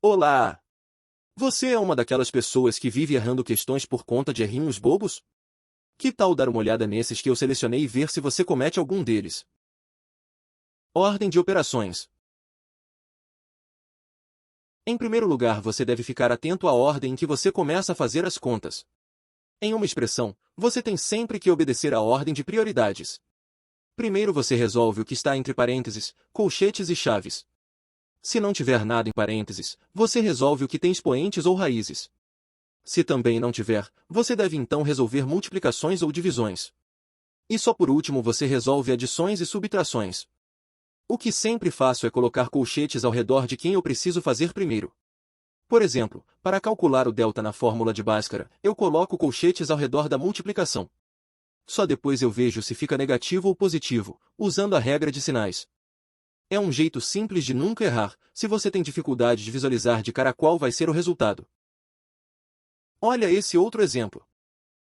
Olá! Você é uma daquelas pessoas que vive errando questões por conta de errinhos bobos? Que tal dar uma olhada nesses que eu selecionei e ver se você comete algum deles? Ordem de operações. Em primeiro lugar, você deve ficar atento à ordem em que você começa a fazer as contas. Em uma expressão, você tem sempre que obedecer à ordem de prioridades. Primeiro você resolve o que está entre parênteses, colchetes e chaves. Se não tiver nada em parênteses, você resolve o que tem expoentes ou raízes. Se também não tiver, você deve então resolver multiplicações ou divisões. E só por último você resolve adições e subtrações. O que sempre faço é colocar colchetes ao redor de quem eu preciso fazer primeiro. Por exemplo, para calcular o delta na fórmula de Bhaskara, eu coloco colchetes ao redor da multiplicação. Só depois eu vejo se fica negativo ou positivo, usando a regra de sinais. É um jeito simples de nunca errar, se você tem dificuldade de visualizar de cara qual vai ser o resultado. Olha esse outro exemplo.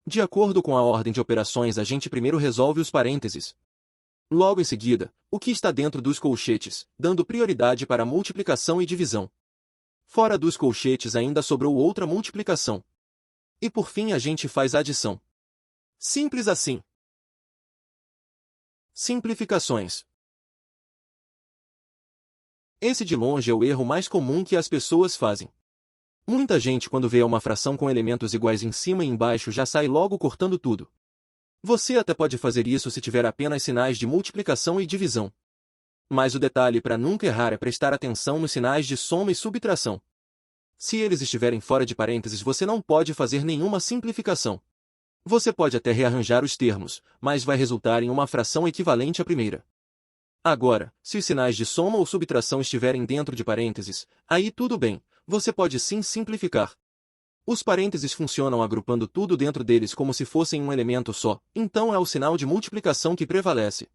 De acordo com a ordem de operações, a gente primeiro resolve os parênteses. Logo em seguida, o que está dentro dos colchetes, dando prioridade para multiplicação e divisão. Fora dos colchetes ainda sobrou outra multiplicação. E por fim a gente faz a adição. Simples assim. Simplificações. Esse de longe é o erro mais comum que as pessoas fazem. Muita gente quando vê uma fração com elementos iguais em cima e embaixo já sai logo cortando tudo. Você até pode fazer isso se tiver apenas sinais de multiplicação e divisão. Mas o detalhe para nunca errar é prestar atenção nos sinais de soma e subtração. Se eles estiverem fora de parênteses, você não pode fazer nenhuma simplificação. Você pode até rearranjar os termos, mas vai resultar em uma fração equivalente à primeira. Agora, se os sinais de soma ou subtração estiverem dentro de parênteses, aí tudo bem, você pode sim simplificar. Os parênteses funcionam agrupando tudo dentro deles como se fossem um elemento só, então é o sinal de multiplicação que prevalece.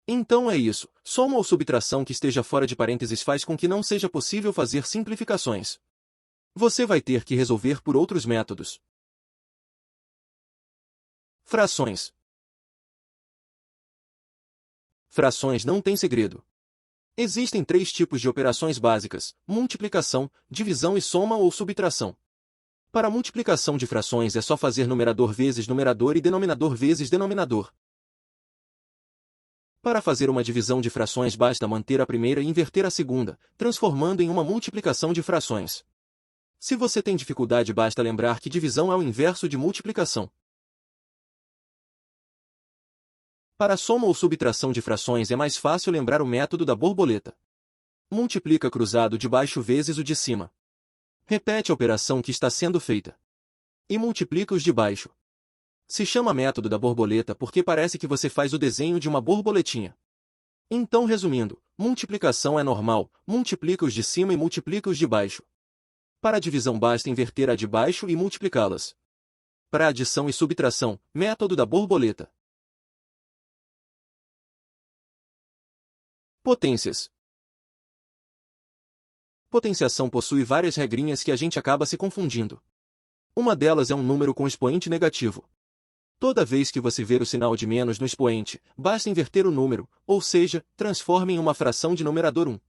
Então é isso, soma ou subtração que esteja fora de parênteses faz com que não seja possível fazer simplificações. Você vai ter que resolver por outros métodos. Frações. Frações não têm segredo. Existem 3 tipos de operações básicas: multiplicação, divisão e soma ou subtração. Para a multiplicação de frações é só fazer numerador vezes numerador e denominador vezes denominador. Para fazer uma divisão de frações basta manter a primeira e inverter a segunda, transformando em uma multiplicação de frações. Se você tem dificuldade, basta lembrar que divisão é o inverso de multiplicação. Para a soma ou subtração de frações é mais fácil lembrar o método da borboleta. Multiplica cruzado de baixo vezes o de cima. Repete a operação que está sendo feita. E multiplica os de baixo. Se chama método da borboleta porque parece que você faz o desenho de uma borboletinha. Então, resumindo, multiplicação é normal, multiplica os de cima e multiplica os de baixo. Para a divisão basta inverter a de baixo e multiplicá-las. Para adição e subtração, método da borboleta. Potências. Potenciação possui várias regrinhas que a gente acaba se confundindo. Uma delas é um número com expoente negativo. Toda vez que você ver o sinal de menos no expoente, basta inverter o número, ou seja, transforme em uma fração de numerador 1.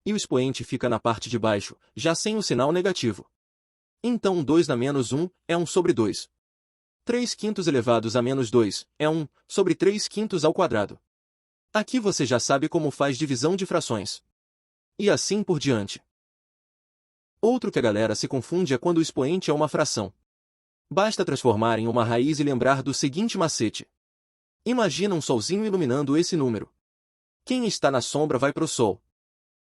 E o expoente fica na parte de baixo, já sem o sinal negativo. Então 2 na menos 1 é 1 sobre 2. 3 quintos elevados a menos 2 é 1 sobre 3 quintos ao quadrado. Aqui você já sabe como faz divisão de frações. E assim por diante. Outro que a galera se confunde é quando o expoente é uma fração. Basta transformar em uma raiz e lembrar do seguinte macete. Imagina um solzinho iluminando esse número. Quem está na sombra vai para o sol.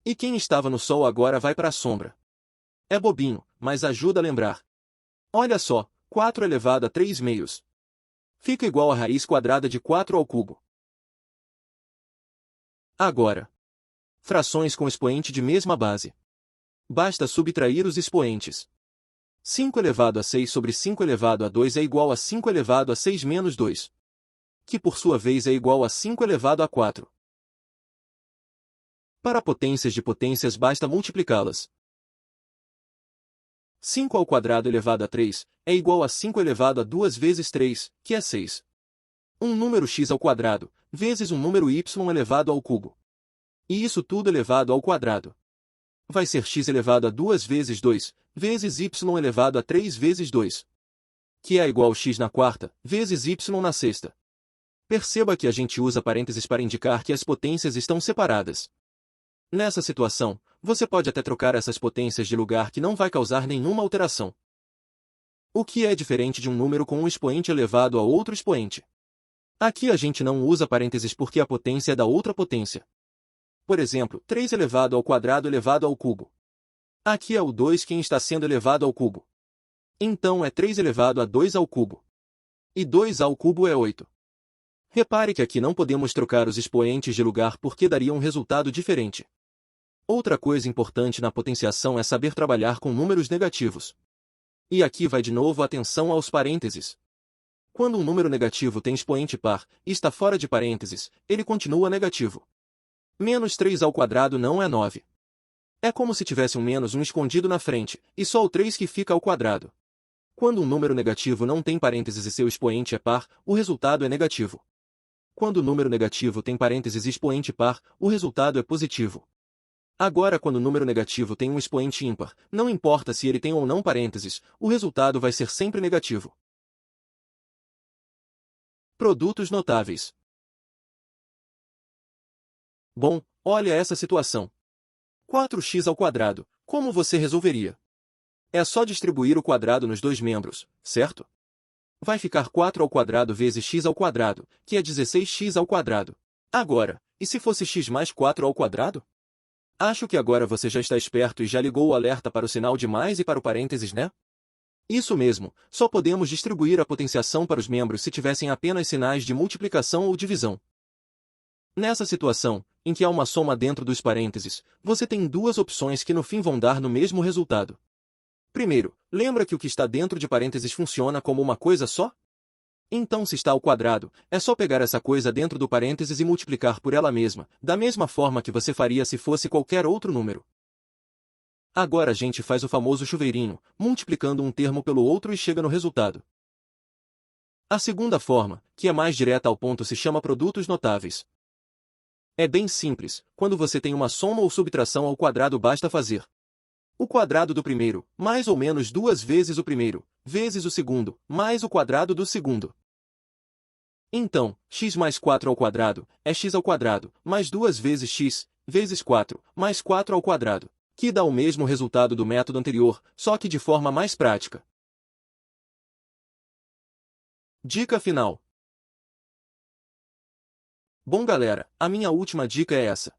E quem estava no sol agora vai para a sombra. É bobinho, mas ajuda a lembrar. Olha só, 4 elevado a 3 meios. Fica igual a raiz quadrada de 4 ao cubo. Agora, frações com expoente de mesma base. Basta subtrair os expoentes. 5 elevado a 6 sobre 5 elevado a 2 é igual a 5 elevado a 6 menos 2. Que por sua vez é igual a 5 elevado a 4. Para potências de potências basta multiplicá-las. 5 ao quadrado elevado a 3 é igual a 5 elevado a 2 vezes 3, que é 6. Um número x ao quadrado, vezes um número y elevado ao cubo. E isso tudo elevado ao quadrado. vai ser x elevado a 2 vezes 2, vezes y elevado a 3 vezes 2, que é igual a x na quarta, vezes y na sexta. Perceba que a gente usa parênteses para indicar que as potências estão separadas. Nessa situação, você pode até trocar essas potências de lugar que não vai causar nenhuma alteração. O que é diferente de um número com um expoente elevado a outro expoente? Aqui a gente não usa parênteses porque a potência é da outra potência. Por exemplo, 3 elevado ao quadrado elevado ao cubo. Aqui é o 2 quem está sendo elevado ao cubo. Então é 3 elevado a 2 ao cubo. E 2 ao cubo é 8. Repare que aqui não podemos trocar os expoentes de lugar porque daria um resultado diferente. Outra coisa importante na potenciação é saber trabalhar com números negativos. E aqui vai de novo a atenção aos parênteses. Quando um número negativo tem expoente par e está fora de parênteses, ele continua negativo. Menos 3 ao quadrado não é 9. É como se tivesse um menos 1 escondido na frente, e só o 3 que fica ao quadrado. Quando um número negativo não tem parênteses e seu expoente é par, o resultado é negativo. Quando o número negativo tem parênteses e expoente par, o resultado é positivo. Agora, quando o número negativo tem um expoente ímpar, não importa se ele tem ou não parênteses, o resultado vai ser sempre negativo. Produtos notáveis. Bom, olha essa situação. 4x ao quadrado, como você resolveria? É só distribuir o quadrado nos dois membros, certo? Vai ficar 4 ao quadrado vezes x ao quadrado, que é 16x ao quadrado. Agora, e se fosse x mais 4 ao quadrado? Acho que agora você já está esperto e já ligou o alerta para o sinal de mais e para o parênteses, né? Isso mesmo, só podemos distribuir a potenciação para os membros se tivessem apenas sinais de multiplicação ou divisão. Nessa situação, em que há uma soma dentro dos parênteses, você tem duas opções que no fim vão dar no mesmo resultado. Primeiro, lembra que o que está dentro de parênteses funciona como uma coisa só? Então, se está ao quadrado, é só pegar essa coisa dentro do parênteses e multiplicar por ela mesma, da mesma forma que você faria se fosse qualquer outro número. Agora a gente faz o famoso chuveirinho, multiplicando um termo pelo outro e chega no resultado. A segunda forma, que é mais direta ao ponto, se chama produtos notáveis. É bem simples, quando você tem uma soma ou subtração ao quadrado basta fazer o quadrado do primeiro, mais ou menos 2 vezes o primeiro, vezes o segundo, mais o quadrado do segundo. Então, x mais 4 ao quadrado, é x ao quadrado, mais 2 vezes x, vezes 4, mais 4 ao quadrado, que dá o mesmo resultado do método anterior, só que de forma mais prática. Dica final. Bom galera, a minha última dica é essa.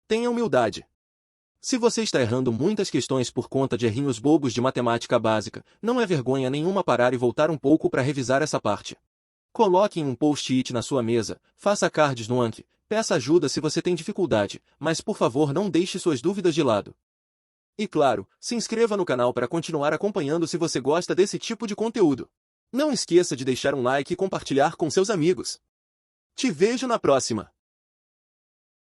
Tenha humildade. Se você está errando muitas questões por conta de errinhos bobos de matemática básica, não é vergonha nenhuma parar e voltar um pouco para revisar essa parte. Coloque em um post-it na sua mesa, faça cards no Anki, peça ajuda se você tem dificuldade, mas por favor não deixe suas dúvidas de lado. E claro, se inscreva no canal para continuar acompanhando se você gosta desse tipo de conteúdo. Não esqueça de deixar um like e compartilhar com seus amigos. Te vejo na próxima!